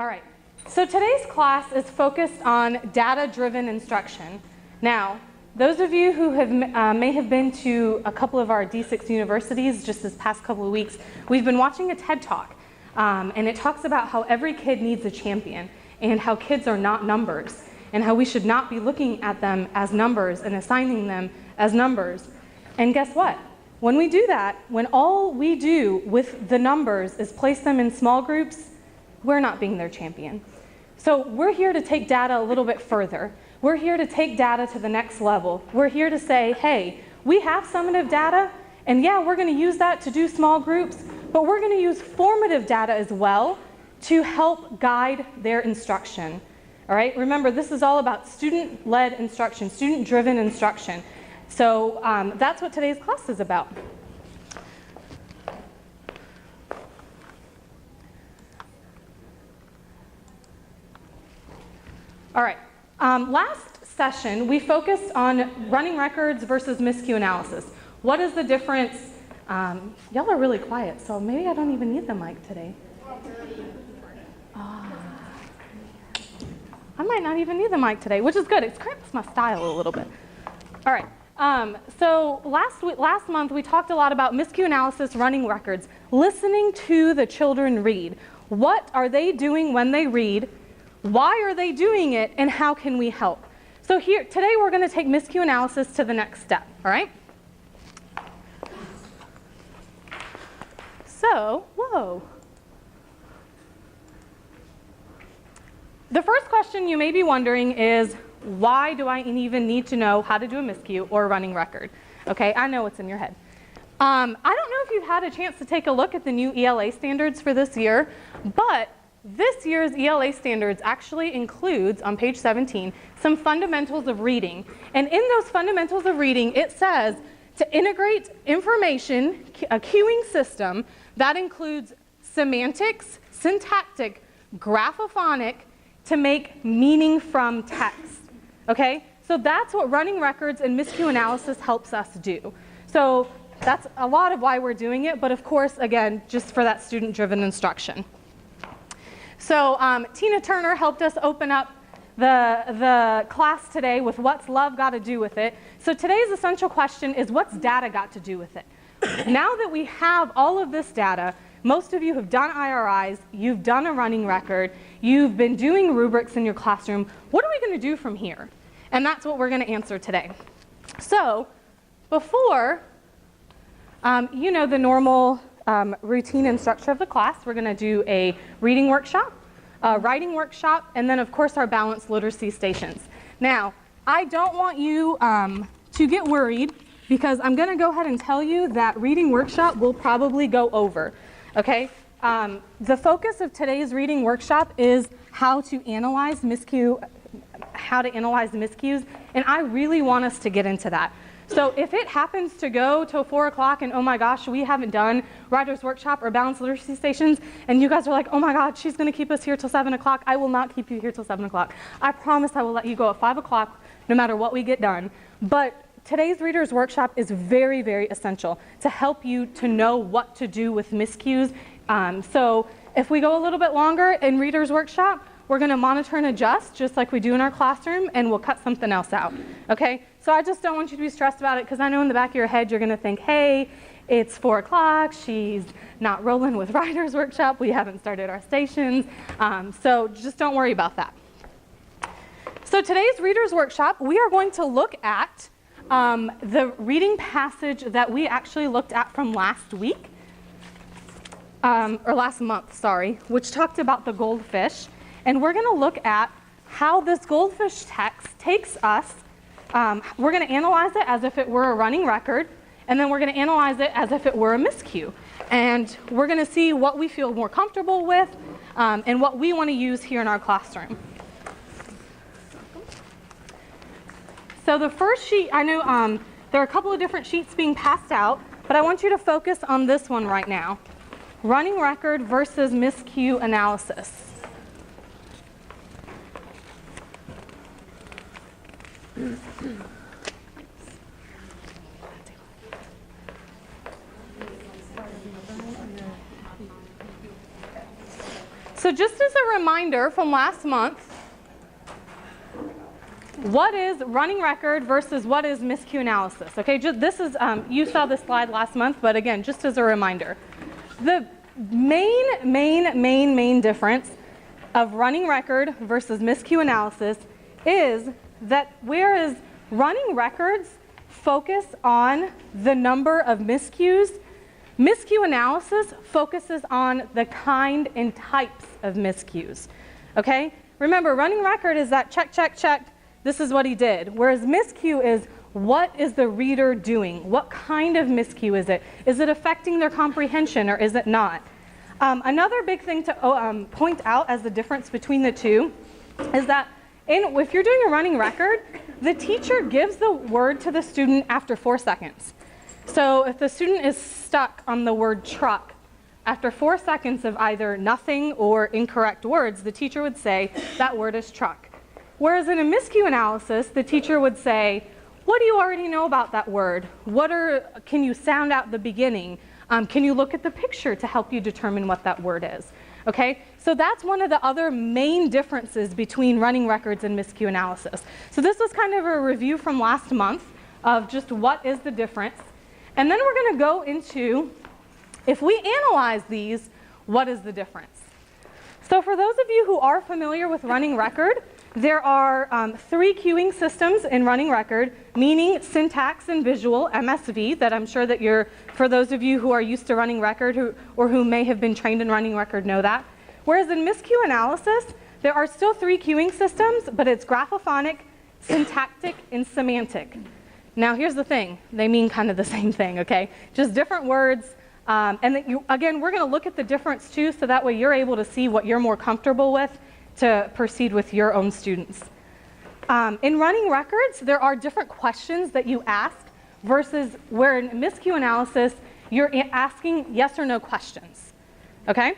All right, so today's class is focused on data-driven instruction. Now, those of you who have, may have been to a couple of our D6 universities just this past couple of weeks, we've been watching a TED Talk, and it talks about how every kid needs a champion, and how kids are not numbers, and how we should not be looking at them as numbers and assigning them as numbers. And guess what? When we do that, when all we do with the numbers is place them in small groups, we're not being their champion. So we're here to take data a little bit further. We're here to take data to the next level. We're here to say, hey, we have summative data, and yeah, we're going to use that to do small groups, but we're going to use formative data as well to help guide their instruction. All right, remember, this is all about student-led instruction, student-driven instruction. So that's what today's class is about. All right, last session we focused on running records versus miscue analysis. What is the difference? Y'all are really quiet, so maybe I don't even need the mic today. I might not even need the mic today, which is good. It cramps my style a little bit. All right, so last month we talked a lot about miscue analysis, running records, listening to the children read. What are they doing when they read? Why are they doing it, and how can we help? So here, today we're going to take miscue analysis to the next step, all right? So, whoa. The first question you may be wondering is, why do I even need to know how to do a miscue or a running record? Okay, I know what's in your head. I don't know if you've had a chance to take a look at the new ELA standards for this year, but this year's ELA standards actually includes, on page 17, some fundamentals of reading. And in those fundamentals of reading, it says to integrate information, a queuing system that includes semantics, syntactic, graphophonic, to make meaning from text. Okay? So that's what running records and miscue analysis helps us do. So that's a lot of why we're doing it, but of course, again, just for that student-driven instruction. So Tina Turner helped us open up the class today with what's love got to do with it. So today's essential question is, what's data got to do with it? Now that we have all of this data, most of you have done IRIs, you've done a running record, you've been doing rubrics in your classroom. What are we going to do from here? And that's what we're going to answer today. So before, you know the normal routine and structure of the class, we're going to do a reading workshop, a writing workshop, and then of course our balanced literacy stations. Now, I don't want you to get worried, because I'm going to go ahead and tell you that reading workshop will probably go over. Okay? The focus of today's reading workshop is how to analyze miscues, and I really want us to get into that. So if it happens to go till 4 o'clock and oh my gosh, we haven't done Writer's Workshop or Balanced Literacy Stations, and you guys are like, oh my God, she's going to keep us here till 7 o'clock. I will not keep you here till 7 o'clock. I promise I will let you go at 5 o'clock no matter what we get done. But today's Reader's Workshop is very, very essential to help you to know what to do with miscues. So if we go a little bit longer in Reader's Workshop, we're going to monitor and adjust just like we do in our classroom, and we'll cut something else out. Okay? So I just don't want you to be stressed about it, because I know in the back of your head you're going to think, hey, it's 4 o'clock, she's not rolling with Writer's Workshop, we haven't started our stations. So just don't worry about that. So today's Reader's Workshop, we are going to look at the reading passage that we actually looked at from last week, or last month, sorry, which talked about the goldfish. And we're going to look at how this goldfish text takes us. We're going to analyze it as if it were a running record, and then we're going to analyze it as if it were a miscue. And we're going to see what we feel more comfortable with and what we want to use here in our classroom. So the first sheet, I know there are a couple of different sheets being passed out, but I want you to focus on this one right now. Running record versus miscue analysis. So just as a reminder from last month, what is running record versus what is miscue analysis? Okay, this is, you saw this slide last month, but again, just as a reminder. The main difference of running record versus miscue analysis is that whereas running records focus on the number of miscues, miscue analysis focuses on the kind and types of miscues. Okay? Remember, running record is that check, check, check, this is what he did. Whereas miscue is what is the reader doing? What kind of miscue is it? Is it affecting their comprehension or is it not? Another big thing to point out as the difference between the two is that if you're doing a running record, the teacher gives the word to the student after 4 seconds. So if the student is stuck on the word truck, after 4 seconds of either nothing or incorrect words, the teacher would say, that word is truck. Whereas in a miscue analysis, the teacher would say, what do you already know about that word? Can you sound out the beginning? Can you look at the picture to help you determine what that word is? Okay, so that's one of the other main differences between running records and miscue analysis. So this was kind of a review from last month of just what is the difference. And then we're going to go into, if we analyze these, what is the difference? So for those of you who are familiar with running record, there are 3 cueing systems in running record, meaning syntax and visual, MSV, that I'm sure that for those of you who are used to running record or who may have been trained in running record know that. Whereas in miscue analysis, there are still 3 cueing systems, but it's graphophonic, syntactic, and semantic. Now here's the thing, they mean kind of the same thing, okay? Just different words. Again, we're going to look at the difference too, so that way you're able to see what you're more comfortable with to proceed with your own students. In running records, there are different questions that you ask versus where in miscue analysis, you're asking yes or no questions, okay?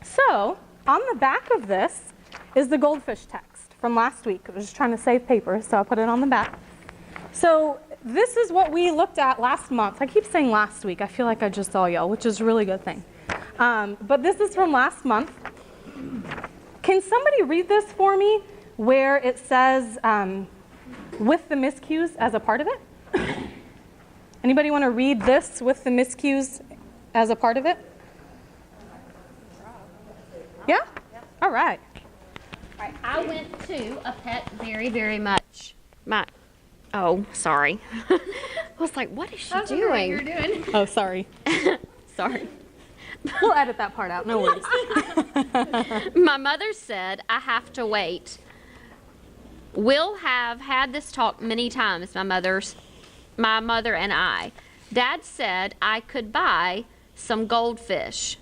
So on the back of this is the goldfish text from last week. I was just trying to save paper, so I put it on the back. So this is what we looked at last month. I keep saying last week. I feel like I just saw y'all, which is a really good thing. But this is from last month. Can somebody read this for me where it says with the miscues as a part of it? Anybody want to read this with the miscues as a part of it? Yeah? All right. All right. I went to a pet very much. Oh, sorry. I was like, what is she doing? You're doing. Oh, sorry. Sorry. We'll edit that part out. No worries. My mother said I have to wait. We'll have had this talk many times, my mother and I. Dad said I could buy some goldfish.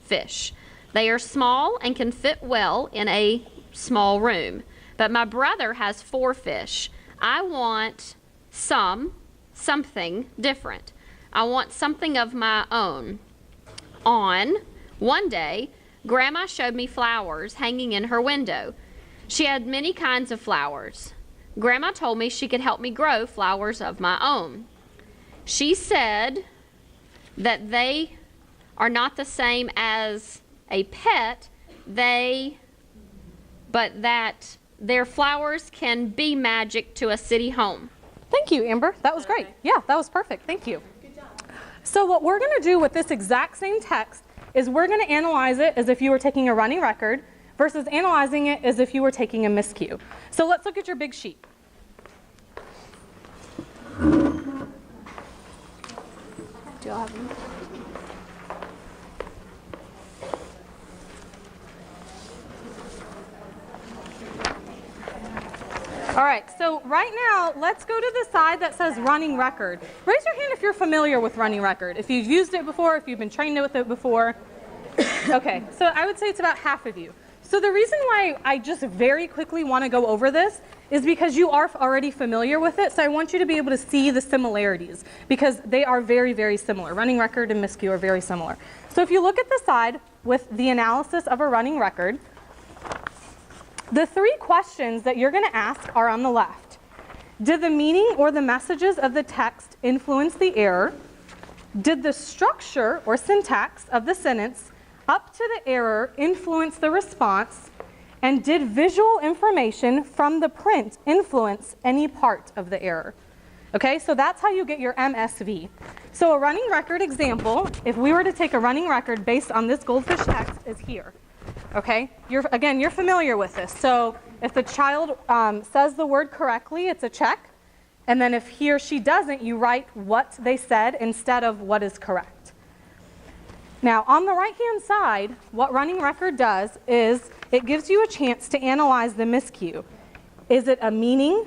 They are small and can fit well in a small room. But my brother has 4 fish. I want something different. I want something of my own. One day, Grandma showed me flowers hanging in her window. She had many kinds of flowers. Grandma told me she could help me grow flowers of my own. She said that they are not the same as a pet, but that their flowers can be magic to a city home. Thank you, Amber. That was great. Yeah, that was perfect. Thank you. Good job. So what we're going to do with this exact same text is we're going to analyze it as if you were taking a running record versus analyzing it as if you were taking a miscue. So let's look at your big sheet. Do y'all have them? All right, so right now, let's go to the side that says running record. Raise your hand if you're familiar with running record. If you've used it before, if you've been trained with it before. Okay, so I would say it's about half of you. So the reason why I just very quickly want to go over this is because you are already familiar with it, so I want you to be able to see the similarities because they are very similar. Running record and miscue are very similar. So if you look at the side with the analysis of a running record, the 3 questions that you're going to ask are on the left. Did the meaning or the messages of the text influence the error? Did the structure or syntax of the sentence up to the error influence the response, and did visual information from the print influence any part of the error? Okay, so that's how you get your MSV. So a running record example, if we were to take a running record based on this goldfish text, is here. Okay, you're familiar with this. So if the child says the word correctly, it's a check. And then if he or she doesn't, you write what they said instead of what is correct. Now, on the right-hand side, what running record does is it gives you a chance to analyze the miscue. Is it a meaning?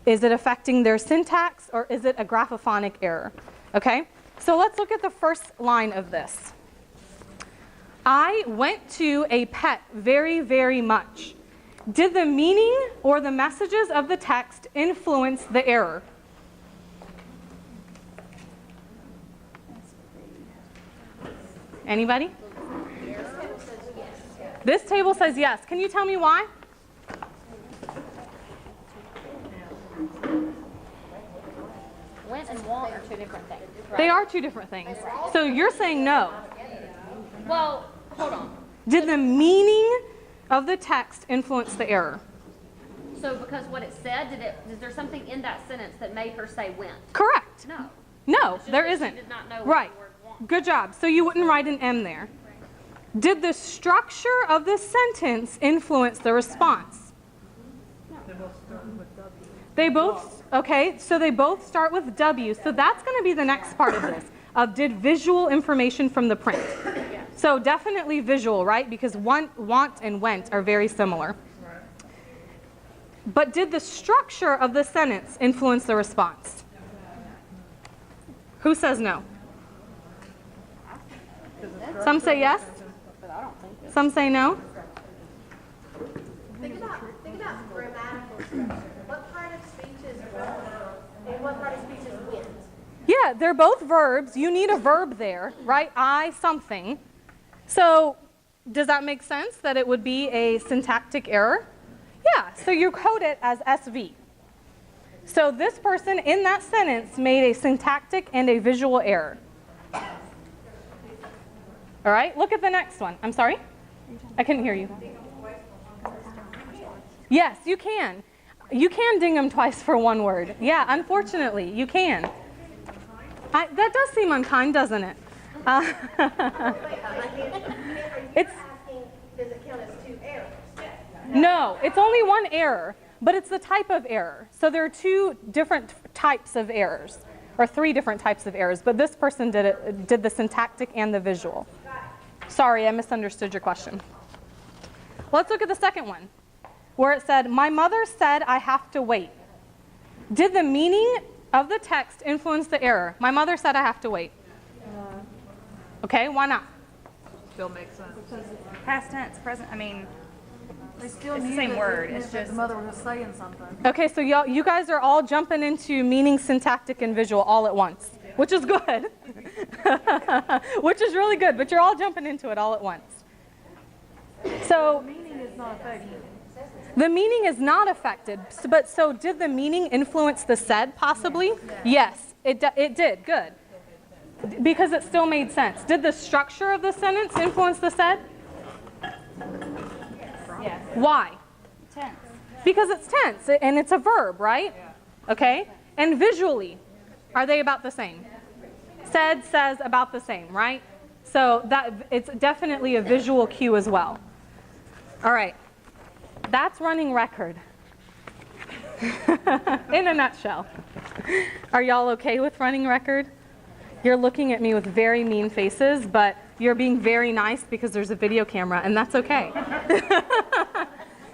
Is it affecting their syntax? Or is it a graphophonic error? Okay, so let's look at the first line of this. I went to a pet very, very much. Did the meaning or the messages of the text influence the error? Anybody? This table says yes. Can you tell me why? Went and want are two different things. Right? They are two different things. So you're saying no. Well, hold on. Did the meaning of the text influence the error? So because what it said, is there something in that sentence that made her say went? Correct. No. No, It's just there that isn't. She did not know what Right. the word want. Good job. So you wouldn't write an M there. Did the structure of the sentence influence the response? They both, okay, so they both start with W. So that's going to be the next part of this, of did visual information from the print. So definitely visual, right? Because want and went are very similar. But did the structure of the sentence influence the response? Who says no? Some say yes. Some say no. Think about grammatical structure. What part of speech is verb and what part of speech is went? Yeah, they're both verbs. You need a verb there, right? I something. So does that make sense that it would be a syntactic error? Yeah, so you code it as SV. So this person in that sentence made a syntactic and a visual error. All right, look at the next one. I'm sorry? I couldn't hear you. Yes, you can. You can ding them twice for one word. Yeah, unfortunately, you can. That does seem unkind, doesn't it? It's Asking, does it count as two errors? no, it's only one error, but it's the type of error. So there are two different types of errors, or three different types of errors, but this person did the syntactic and the visual. Sorry, I misunderstood your question. Let's look at the second one, where it said, my mother said I have to wait. Did the meaning of the text influence the error? My mother said I have to wait. Okay, why not? Still makes sense. Past tense, present, I mean, They still it's the knew same that word, the- it's that just. the mother was saying something. Okay, so you guys are all jumping into meaning, syntactic, and visual all at once, which is good. Which is really good, but you're all jumping into it all at once. So Meaning is not affected. the meaning is not affected, but so did the meaning influence the said possibly? Yes, it did, good. Because it still made sense. Did the structure of the sentence influence the said? Yes. Why? Tense. Because it's tense and it's a verb, right? Okay? And visually, are they about the same? Said, says, about the same, right? So that it's definitely a visual cue as well. All right. That's running record. In a nutshell. Are y'all okay with running record? You're looking at me with very mean faces, but you're being very nice because there's a video camera, and that's okay.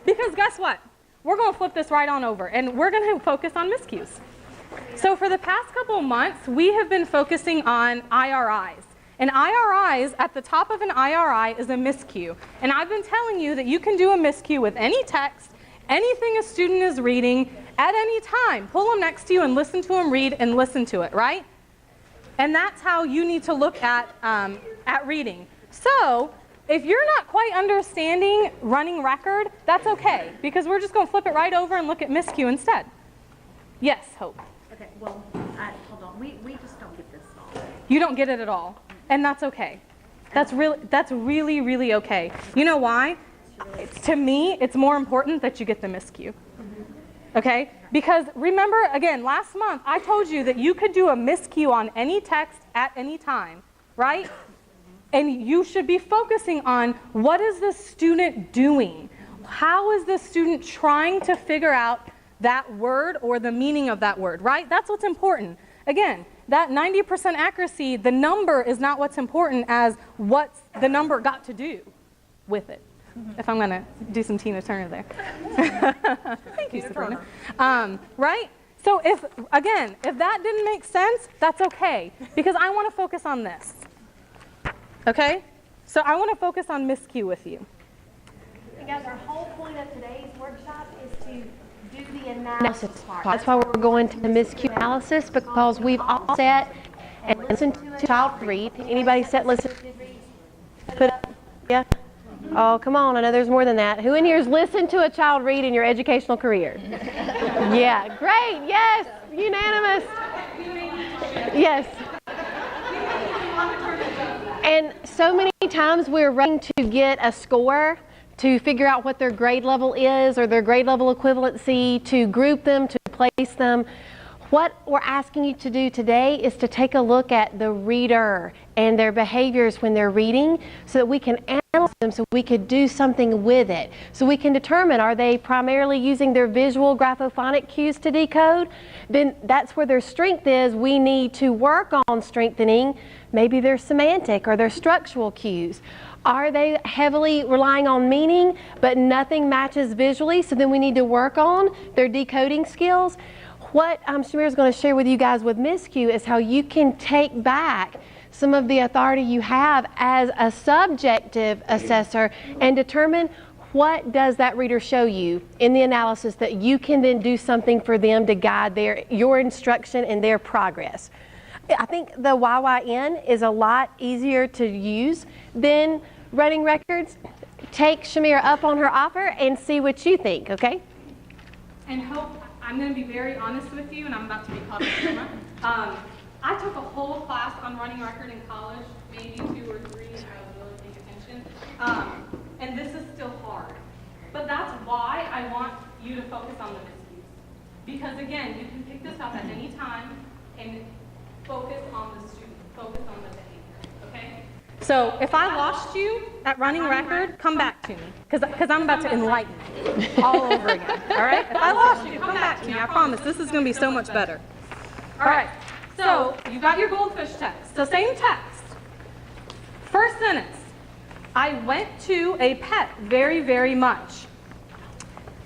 Because guess what? We're going to flip this right on over, and we're going to focus on miscues. So for the past couple of months, we have been focusing on IRIs. And IRIs, at the top of an IRI is a miscue. And I've been telling you that you can do a miscue with any text, anything a student is reading, at any time. Pull them next to you and listen to them read and listen to it, right? And that's how you need to look at reading. So if you're not quite understanding running record, that's okay, because we're just going to flip it right over and look at miscue instead. Yes, Hope. Okay, well, hold on. We just don't get this at all. You don't get it at all, and that's okay. That's really, really okay. You know why? To me, it's more important that you get the miscue. Okay? Because remember, again, last month, I told you that you could do a miscue on any text at any time, right? And you should be focusing on what is the student doing? How is the student trying to figure out that word or the meaning of that word, right? That's what's important. Again, that 90% accuracy, the number is not what's important as what's the number got to do with it. If I'm going to do some Tina Turner there. Thank you, Sabrina. Right? So if that didn't make sense, that's okay. Because I want to focus on this. Okay? So I want to focus on miscue with you. And guys, our whole point of today's workshop is to do the analysis part. That's why we're going to the miscue analysis, because we've all sat and listened to a child read. Anybody sat and listened? Put up, yeah? Oh, come on, I know there's more than that. Who in here has listened to a child read in your educational career? Yeah, great, yes, unanimous. Yes. And so many times we're running to get a score, to figure out what their grade level is or their grade level equivalency, to group them, to place them. What we're asking you to do today is to take a look at the reader and their behaviors when they're reading so that we can analyze them, so we could do something with it. So we can determine, are they primarily using their visual graphophonic cues to decode? Then that's where their strength is. We need to work on strengthening maybe their semantic or their structural cues. Are they heavily relying on meaning but nothing matches visually? So then we need to work on their decoding skills. What Shamir is going to share with you guys with miscue is how you can take back some of the authority you have as a subjective assessor and determine what does that reader show you in the analysis that you can then do something for them to guide your instruction and their progress. I think the YYN is a lot easier to use than running records. Take Shamir up on her offer and see what you think, okay? And hope, I'm going to be very honest with you, and I'm about to be caught in camera. I took a whole class on running record in college, maybe 2 or 3, if I was really paying attention. And this is still hard. But that's why I want you to focus on the miscues. Because again, you can pick this up at any time and focus on the student, focus on the behavior, okay? So if I lost you at running record, come back to me, because I'm about to enlighten you all over again, all right? If I lost you, come back to me, I promise. This is going to be so much better. All right, so you got your goldfish text. So same text. First sentence, I went to a pet very, very much.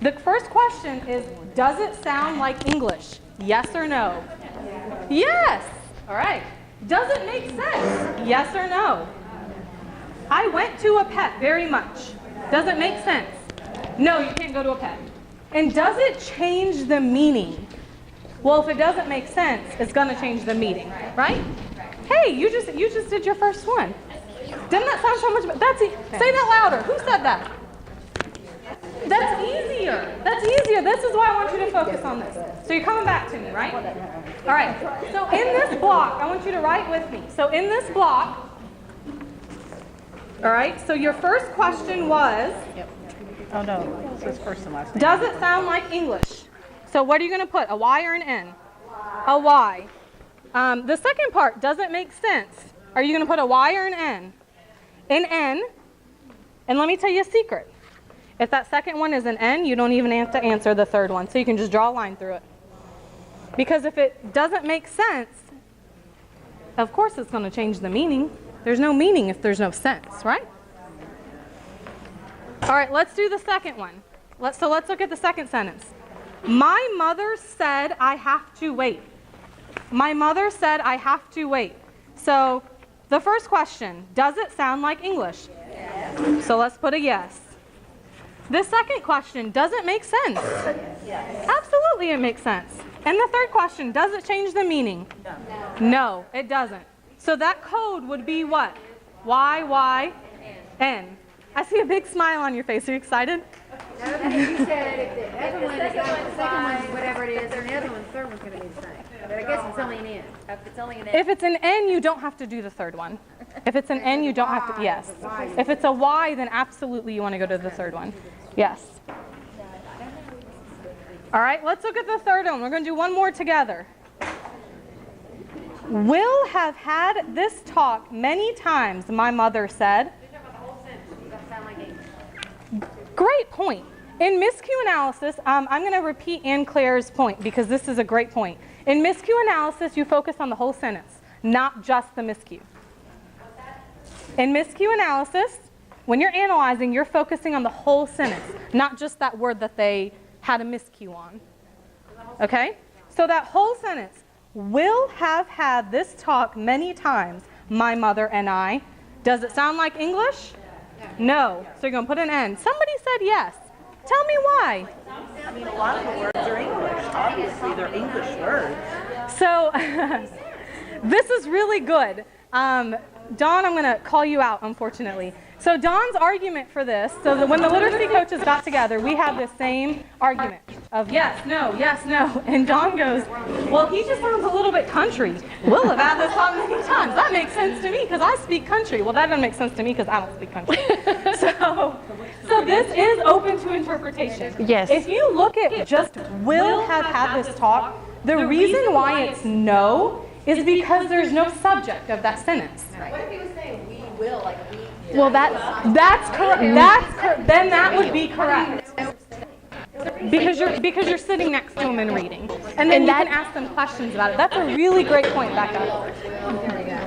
The first question is, does it sound like English? Yes or no? Yes. All right. Does it make sense? Yes or no? I went to a pet very much. Does it make sense? No, you can't go to a pet. And does it change the meaning? Well, if it doesn't make sense, it's going to change the meaning, right? Hey, you just did your first one. Didn't that sound so much better? Say that louder. Who said that? That's easier. That's easier. This is why I want you to focus on this. So you're coming back to me, right? All right. So in this block, I want you to write with me. So in this block, all right, so your first question was, Oh, no, it says first and last name. does it sound like English? So what are you going to put, a Y or an N? A Y. The second part, does it make sense? Are you going to put a Y or an N? An N. And let me tell you a secret. If that second one is an N, you don't even have to answer the third one. So you can just draw a line through it. Because if it doesn't make sense, of course it's going to change the meaning. There's no meaning if there's no sense, right? All right, let's do the second one. Let's look at the second sentence. My mother said I have to wait. My mother said I have to wait. So the first question, does it sound like English? Yes. So let's put a yes. The second question, does it make sense? Yes. Absolutely it makes sense. And the third question, does it change the meaning? No, it doesn't. So that code would be what? Y-Y-N. I see a big smile on your face. Are you excited? No, you said if the other one is like the second one, whatever it is, and the other one, the third one's going to be the same. But I guess it's only an N. If it's only an N. If it's an N, you don't have to do the third one. If it's an N, you don't have to, yes. If it's a Y, then absolutely you want to go to the third one. Yes. All right, let's look at the third one. We're going to do one more together. Will have had this talk many times, my mother said. Great point. In miscue analysis, I'm going to repeat Ann Claire's point because this is a great point. In miscue analysis, you focus on the whole sentence, not just the miscue. In miscue analysis, when you're analyzing, you're focusing on the whole sentence, not just that word that they had a miscue on. Okay? So that whole sentence, will have had this talk many times, my mother and I. Does it sound like English? No. So you're going to put an N. Somebody said yes. Tell me why. I mean, a lot of the words are English. Obviously, they're English words. So this is really good. Dawn, I'm going to call you out, unfortunately. So Dawn's argument for this, so that when the literacy coaches got together, we had the same argument of yes, no, and Dawn goes, well, he just sounds a little bit country. We'll have had this talk many times. That makes sense to me because I speak country. Well, that doesn't make sense to me because I don't speak country. So this is open to interpretation. Yes. If you look at just will have had this talk, the reason why it's no is because there's no subject of that sentence. What if he was saying we will, like we? Well, That's correct. Then that would be correct. Because you're sitting next to them and reading, and then you can ask them questions about it. That's a really great point, Becca.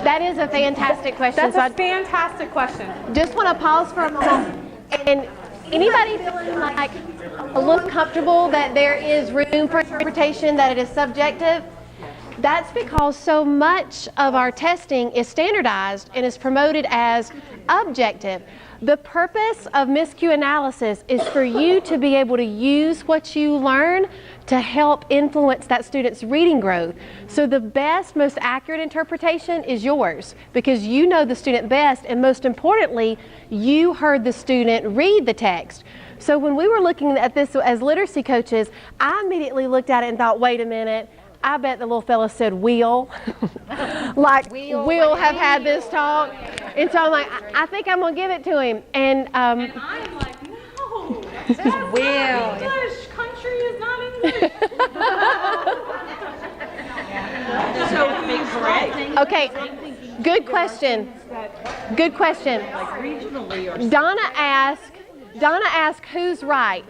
that is a fantastic question. That's a fantastic question. Just want to pause for a moment. And anybody feeling like a little comfortable that there is room for interpretation, that it is subjective? That's because so much of our testing is standardized and is promoted as objective. The purpose of miscue analysis is for you to be able to use what you learn to help influence that student's reading growth. So the best, most accurate interpretation is yours because you know the student best, and most importantly, you heard the student read the text. So when we were looking at this as literacy coaches, I immediately looked at it and thought, wait a minute, I bet the little fella said will. Like, will have had this talk. And so I'm like, I think I'm going to give it to him. And I'm like, no, that's not English. Country is not English. So who's right? okay, good question. Good question. Like regionally or Donna asked who's right.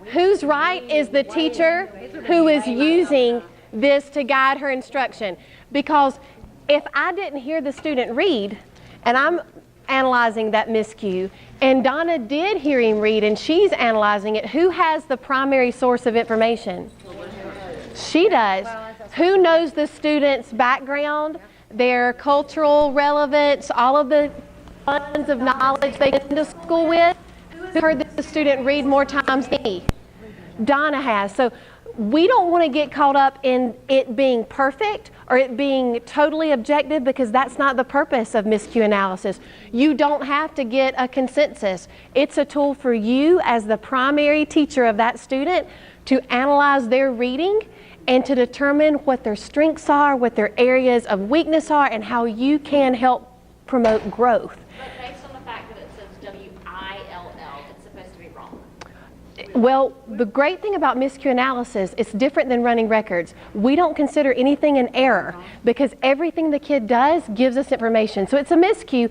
Who's right is the teacher who is using this to guide her instruction. Because if I didn't hear the student read, and I'm analyzing that miscue, and Donna did hear him read and she's analyzing it, who has the primary source of information? She does. Who knows the student's background, their cultural relevance, all of the tons of knowledge they get into school with? Who heard the student read more times than me? Donna has. So we don't want to get caught up in it being perfect or it being totally objective, because that's not the purpose of miscue analysis. You don't have to get a consensus. It's a tool for you as the primary teacher of that student to analyze their reading and to determine what their strengths are, what their areas of weakness are, and how you can help promote growth. But based on the fact that it says W-I-L-L, it's supposed to be wrong. Well, the great thing about miscue analysis, it's different than running records. We don't consider anything an error because everything the kid does gives us information. So it's a miscue.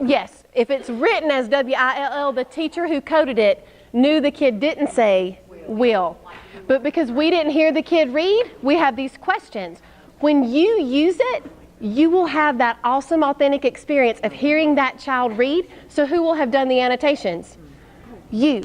Yes, if it's written as W-I-L-L, the teacher who coded it knew the kid didn't say will. But because we didn't hear the kid read, we have these questions. When you use it, you will have that awesome, authentic experience of hearing that child read. So who will have done the annotations? You.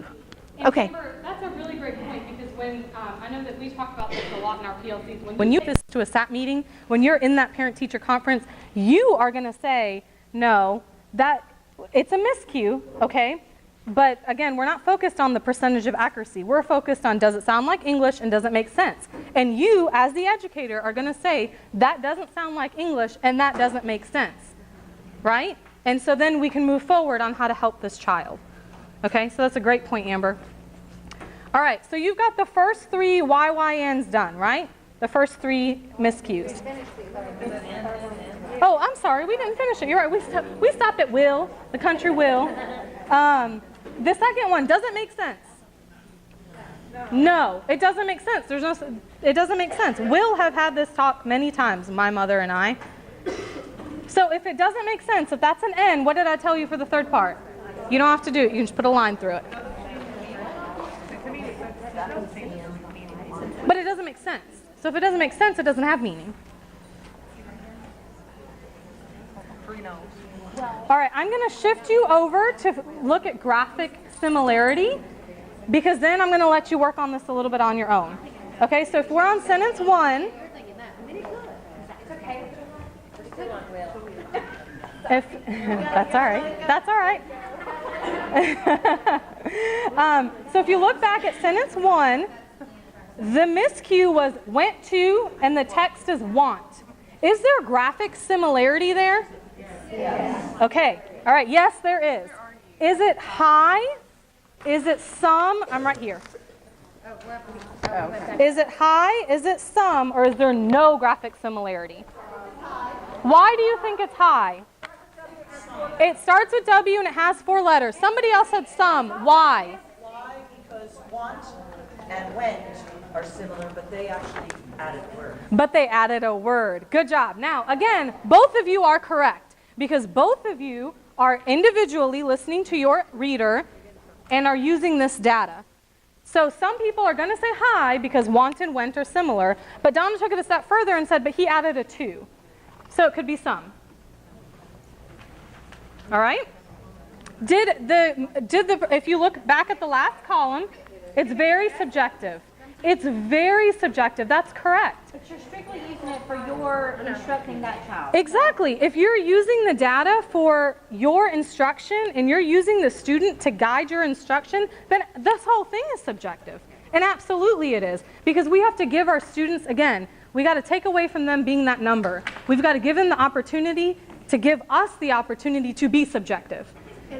Okay. Amber, that's a really great point, because when, I know that we talk about this a lot in our PLCs, when you do this to a SAT meeting, when you're in that parent-teacher conference, you are going to say, no, that it's a miscue, okay? But again, we're not focused on the percentage of accuracy. We're focused on, does it sound like English and does it make sense? And you, as the educator, are going to say, that doesn't sound like English and that doesn't make sense, right? And so then we can move forward on how to help this child. Okay, so that's a great point, Amber. All right, so you've got the first three YYNs done, right? The first three miscues. Oh, I'm sorry, we didn't finish it. You're right, we stopped at will, the country will. The second one, does it make sense? No, it doesn't make sense. It doesn't make sense. We'll have had this talk many times, my mother and I. So if it doesn't make sense, if that's an N, what did I tell you for the third part? You don't have to do it. You can just put a line through it. But it doesn't make sense. So if it doesn't make sense, it doesn't have meaning. All right, I'm going to shift you over to look at graphic similarity, because then I'm going to let you work on this a little bit on your own. Okay, so if we're on sentence 1, if that's all right, that's all right. So if you look back at sentence 1, the miscue was went to, and the text is want. Is there a graphic similarity there? Yes. Okay. All right. Yes, there is. Is it high? Is it some? I'm right here. Is it high? Is it some? Or is there no graphic similarity? Why do you think it's high? It starts with W and it has 4 letters. Somebody else said some. Why? Why? Because want and went are similar, but they actually added a word. But they added a word. Good job. Now, again, both of you are correct, because both of you are individually listening to your reader and are using this data. So some people are going to say hi because want and went are similar, but Donna took it a step further and said, but he added a 2. So it could be some. All right? If you look back at the last column, it's very subjective. It's very subjective. That's correct. But you're strictly using it for your instructing that child. Exactly. If you're using the data for your instruction and you're using the student to guide your instruction, then this whole thing is subjective. And absolutely it is. Because we have to give our students, again, we got to take away from them being that number. We've got to give them the opportunity to give us the opportunity to be subjective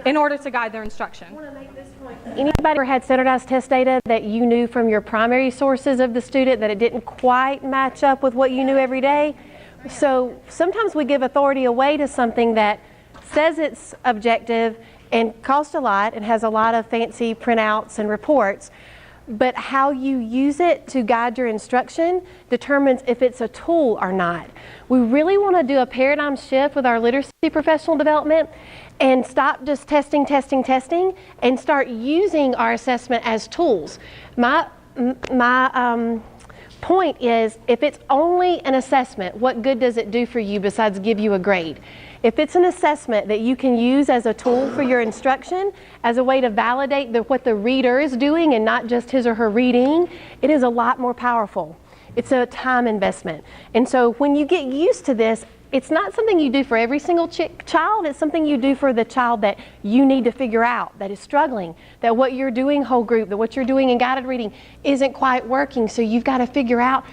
in order to guide their instruction. I want to make this point. Anybody ever had standardized test data that you knew from your primary sources of the student that it didn't quite match up with what you knew every day? So sometimes we give authority away to something that says it's objective and costs a lot and has a lot of fancy printouts and reports, but how you use it to guide your instruction determines if it's a tool or not. We really want to do a paradigm shift with our literacy professional development and stop just testing, and start using our assessment as tools. My point is, if it's only an assessment, what good does it do for you besides give you a grade? If it's an assessment that you can use as a tool for your instruction, as a way to validate what the reader is doing and not just his or her reading, it is a lot more powerful. It's a time investment. And so when you get used to this, it's not something you do for every single child. It's something you do for the child that you need to figure out, that is struggling, that what you're doing whole group, that what you're doing in guided reading isn't quite working. So you've got to figure out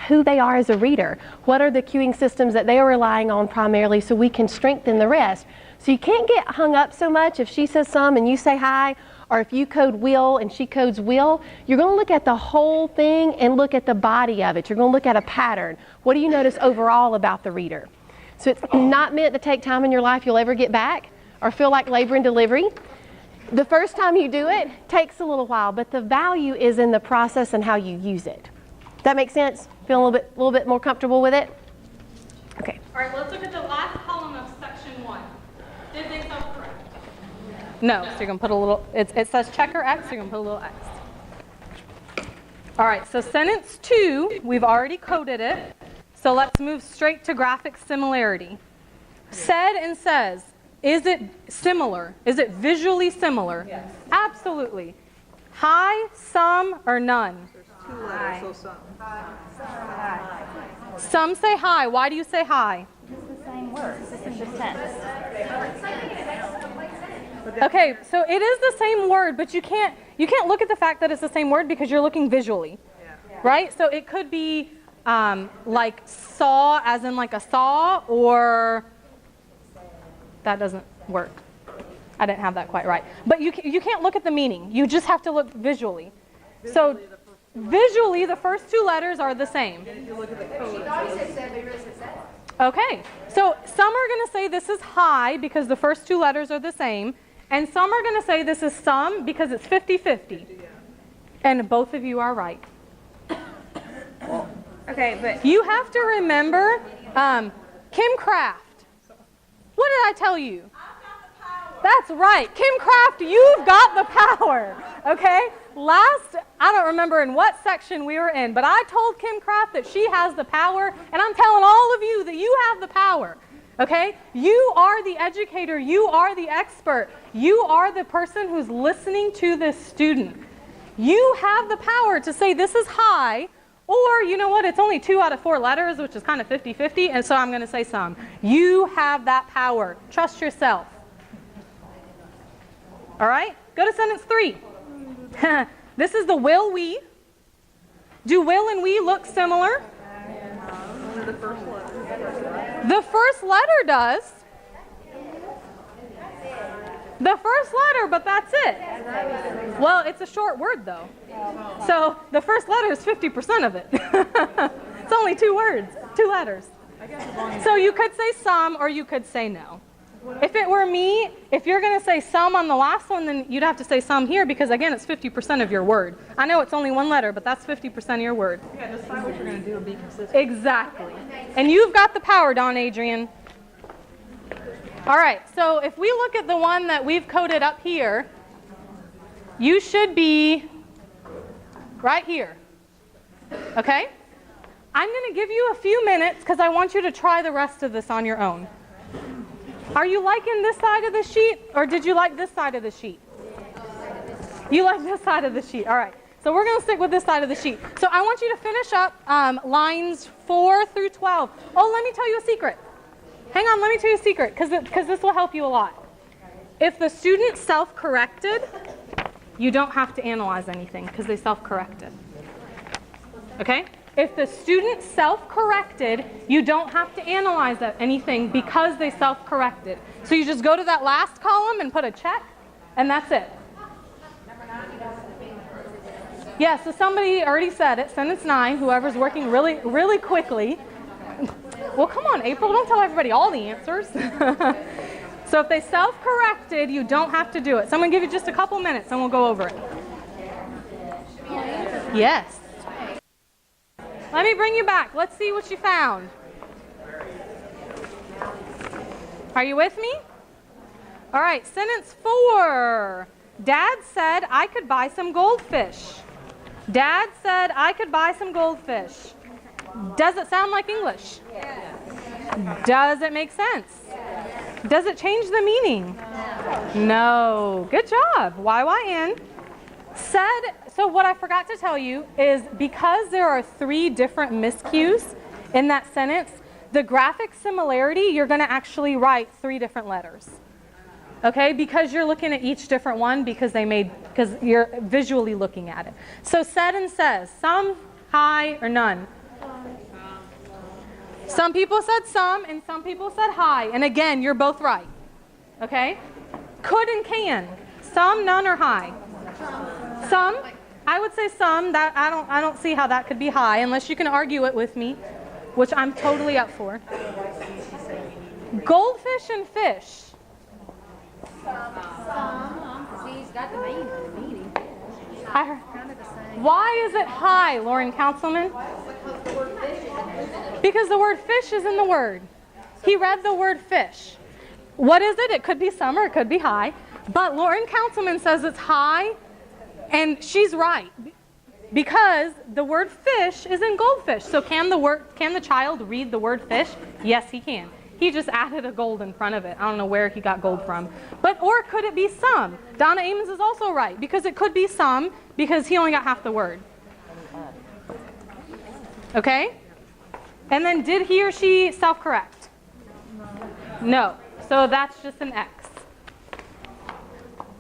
who they are as a reader. What are the cueing systems that they are relying on primarily so we can strengthen the rest. So you can't get hung up so much if she says some and you say hi, or if you code will and she codes will. You're going to look at the whole thing and look at the body of it. You're going to look at a pattern. What do you notice overall about the reader? So it's not meant to take time in your life you'll ever get back or feel like labor and delivery. The first time you do it takes a little while, but the value is in the process and how you use it. Does that make sense? Feel a little bit more comfortable with it? Okay. All right, let's look at the last column of section 1. Did they self-correct? No, so you're going to put a little, it says checker X, so you're going to put a little X. All right, so sentence 2, we've already coded it. So let's move straight to graphic similarity. Said and says, is it similar? Is it visually similar? Yes. Absolutely. High, some, or none? There's 2 letters, so some. Some say high. Why do you say high? It's the same word. This is just tense. Okay, so it is the same word, but you can't look at the fact that it's the same word because you're looking visually, right? So it could be like saw, as in like a saw, or that doesn't work. I didn't have that quite right. But you can't look at the meaning. You just have to look visually. So visually, the first 2 letters are the same. She thought he said 7, but he really said 7. Okay, so some are going to say this is high because the first two letters are the same, and some are going to say this is some because it's 50-50. And both of you are right. Okay, but You have to remember Kim Kraft. What did I tell you? That's right. Kim Kraft, you've got the power. Okay? I don't remember in what section we were in, but I told Kim Kraft that she has the power, and I'm telling all of you that you have the power. Okay? You are the educator. You are the expert. You are the person who's listening to this student. You have the power to say this is high, or you know what, it's only 2 out of 4 letters, which is kind of 50-50, and so I'm going to say some. You have that power. Trust yourself. All right? Go to sentence 3. This is the will we. Do will and we look similar? The first letter. The first letter does. The first letter, but that's it. Well, it's a short word, though. So the first letter is 50% of it. It's only 2 words, 2 letters. So you could say some or you could say no. If it were me, if you're going to say some on the last one, then you'd have to say some here because, again, it's 50% of your word. I know it's only 1 letter, but that's 50% of your word. Yeah, decide what you're going to do and be consistent. Exactly. And you've got the power, Don Adrian. All right, so if we look at the one that we've coded up here, you should be right here. Okay? I'm going to give you a few minutes because I want you to try the rest of this on your own. Are you liking this side of the sheet, or did you like this side of the sheet? You like this side of the sheet. All right. So we're going to stick with this side of the sheet. So I want you to finish up lines 4 through 12. Oh, let me tell you a secret. Hang on, let me tell you a secret, because this will help you a lot. If the student self-corrected, you don't have to analyze anything, because they self-corrected. Okay? If the student self-corrected, you don't have to analyze anything because they self-corrected. So you just go to that last column and put a check, and that's it. Yeah, so somebody already said it, sentence 9, whoever's working really, really quickly. Well, come on, April, don't tell everybody all the answers. So if they self-corrected, you don't have to do it. So I'm going to give you just a couple minutes and we'll go over it. Yes. Let me bring you back. Let's see what you found. Are you with me? All right, sentence 4. Dad said I could buy some goldfish. Dad said I could buy some goldfish. Does it sound like English? Yes. Does it make sense? Yes. Does it change the meaning? No. Good job. YYN. Said, so what I forgot to tell you is because there are 3 different miscues in that sentence, the graphic similarity, you're going to actually write 3 different letters. Okay, because you're looking at each different one because you're visually looking at it. So said and says, some, high, or none. Some people said some and some people said high. And again, you're both right. Okay? Could and can. Some, none, or high. Some. I would say some. That I don't see how that could be high unless you can argue it with me, which I'm totally up for. Goldfish and fish. Why is it high, Lauren Councilman? Because the word fish is in the word. He read the word fish. What is it? It could be some or it could be high. But Lauren Councilman says it's high, and she's right. Because the word fish is in goldfish. So can the child read the word fish? Yes, he can. He just added a gold in front of it. I don't know where he got gold from. Or could it be some? Donna Amons is also right, because it could be some, because he only got half the word. Okay? And then did he or she self-correct? No. So that's just an X.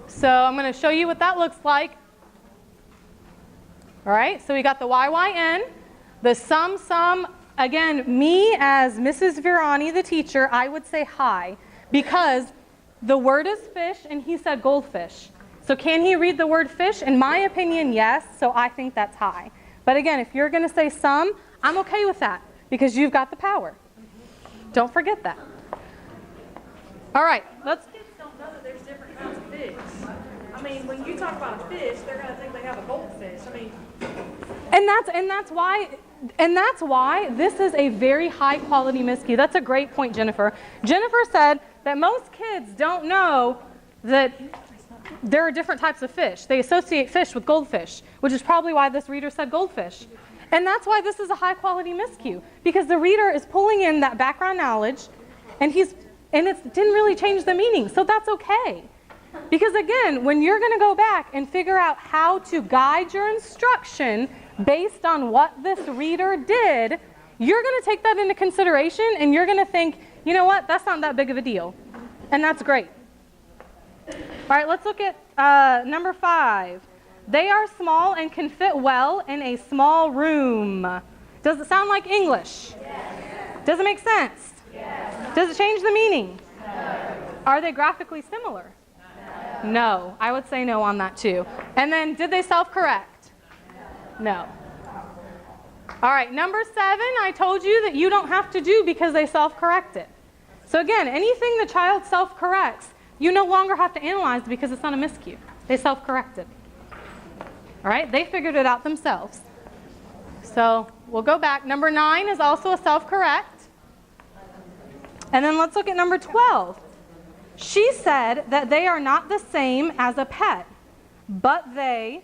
So I'm going to show you what that looks like. All right, so we got the YYN, the some. Again, me as Mrs. Virani, the teacher, I would say high because the word is fish and he said goldfish. So can he read the word fish? In my opinion, yes, so I think that's high. But again, if you're going to say some, I'm okay with that because you've got the power. Don't forget that. All right, let's. Kids don't know that there's different kinds of fish. I mean, when you talk about a fish, they're going to think they have a goldfish. I mean, And that's why this is a very high quality miscue. That's a great point, Jennifer. Jennifer said that most kids don't know that there are different types of fish. They associate fish with goldfish, which is probably why this reader said goldfish. And that's why this is a high quality miscue, because the reader is pulling in that background knowledge and it didn't really change the meaning. So that's okay. Because again, when you're going to go back and figure out how to guide your instruction based on what this reader did, you're going to take that into consideration and you're going to think, you know what, that's not that big of a deal. And that's great. All right, let's look at number 5. They are small and can fit well in a small room. Does it sound like English? Yes. Does it make sense? Yes. Does it change the meaning? No. Are they graphically similar? No. I would say no on that too. And then, did they self-correct? No. All right, number 7, I told you that you don't have to do because they self-corrected. So again, anything the child self-corrects, you no longer have to analyze because it's not a miscue. They self-corrected. All right, they figured it out themselves. So we'll go back. Number 9 is also a self-correct. And then let's look at number 12. She said that they are not the same as a pet, but that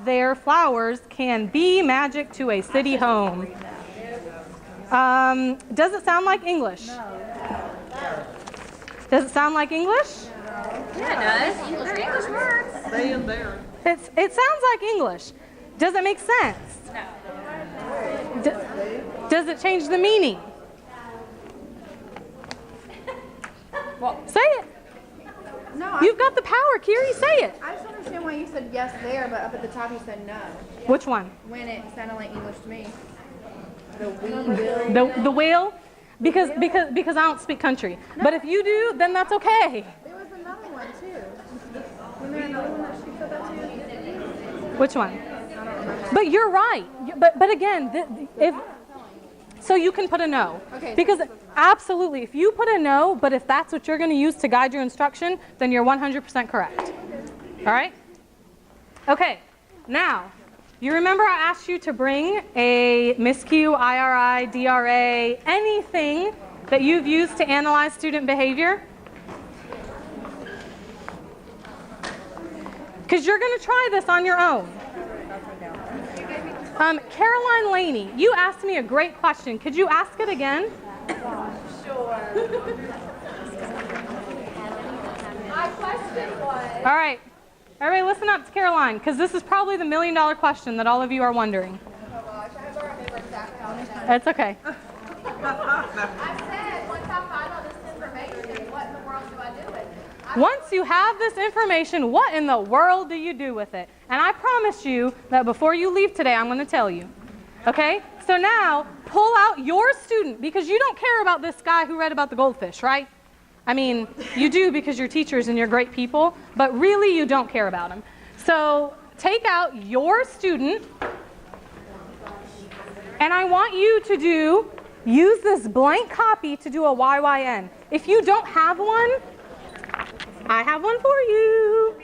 their flowers can be magic to a city home. Does it sound like English? No. Does it sound like English? Yeah, it does. English words. staying there. It sounds like English. Does it make sense? No. Does it change the meaning? Well, say it. No, You've got the power, Kiri. Say it. I just don't understand why you said yes there, but up at the top you said no. Which one? When it sounded like English to me. The we will. The will? Because I don't speak country. No. But if you do, then that's okay. There was another one too. Wasn't there another one that she said that to? Which one? But you're right. But again, if so, you can put a no. Okay. Because absolutely, if you put a no, but if that's what you're going to use to guide your instruction, then you're 100% correct. All right? Okay. Now, you remember I asked you to bring a miscue, IRI, DRA, anything that you've used to analyze student behavior? Because you're going to try this on your own. Caroline Laney, you asked me a great question. Could you ask it again? Sure. My question was... All right. Everybody listen up to Caroline, because this is probably the $1 million question that all of you are wondering. Oh gosh, I have to remember exactly how I said it. It's okay. I said, once I find all this information, what in the world do I do with it? Once you have this information, what in the world do you do with it? And I promise you that before you leave today, I'm going to tell you. Okay? So now, pull out your student, because you don't care about this guy who read about the goldfish, right? I mean, you do because you're teachers and you're great people, but really you don't care about him. So take out your student, and I want you to use this blank copy to do a YYN. If you don't have one, I have one for you.